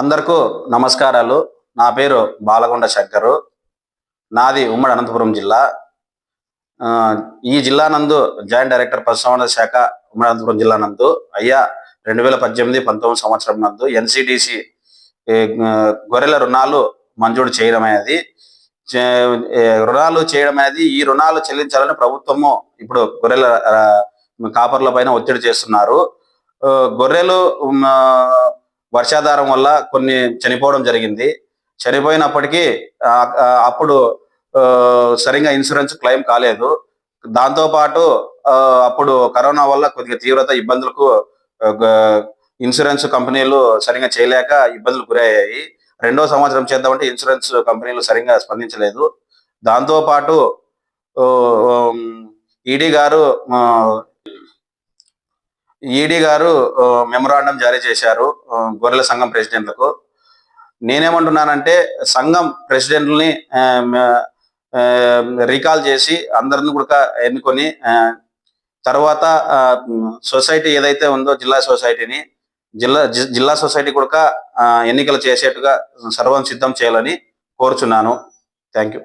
అందరికీ నమస్కారాలు. నా పేరు బాలకొండ శంకరు. నాది ఉమ్మడి అనంతపురం జిల్లా. ఈ జిల్లా నందు జాయింట్ డైరెక్టర్ పశుసంవర్ధక శాఖ ఉమ్మడి అనంతపురం జిల్లా నందు అయ్యా 2018-19 సంవత్సరం నందు ఎన్సిడిసి గొర్రెల రుణాలు మంజూరు చేయడం అనేది రుణాలు చేయడం అనేది ఈ రుణాలు చెల్లించాలని ప్రభుత్వము ఇప్పుడు గొర్రెల కాపర్ల పైన ఒత్తిడి చేస్తున్నారు. గొర్రెలు వర్షాధారం వల్ల కొన్ని చనిపోవడం జరిగింది. చనిపోయినప్పటికీ అప్పుడు సరిగా ఇన్సూరెన్స్ క్లెయిమ్ కాలేదు. దాంతో పాటు అప్పుడు కరోనా వల్ల కొద్దిగా తీవ్రత ఇబ్బందులకు ఇన్సూరెన్స్ కంపెనీలు సరిగా చేయలేక ఇబ్బందులు గురయ్యాయి. రెండో సంవత్సరం చేద్దామంటే ఇన్సూరెన్స్ కంపెనీలు సరిగా స్పందించలేదు. దాంతో పాటు ఈడీ గారు మెమొరాండం జారీ చేశారు గొర్రెల సంఘం ప్రెసిడెంట్లకు. నేనేమంటున్నానంటే సంఘం ప్రెసిడెంట్లని రీకాల్ చేసి అందరిని కూడా ఎన్నుకొని తర్వాత సొసైటీ ఏదైతే ఉందో జిల్లా సొసైటీ కూడా ఎన్నికలు చేసేట్టుగా సర్వం సిద్ధం చేయాలని కోరుచున్నాను. Thank you.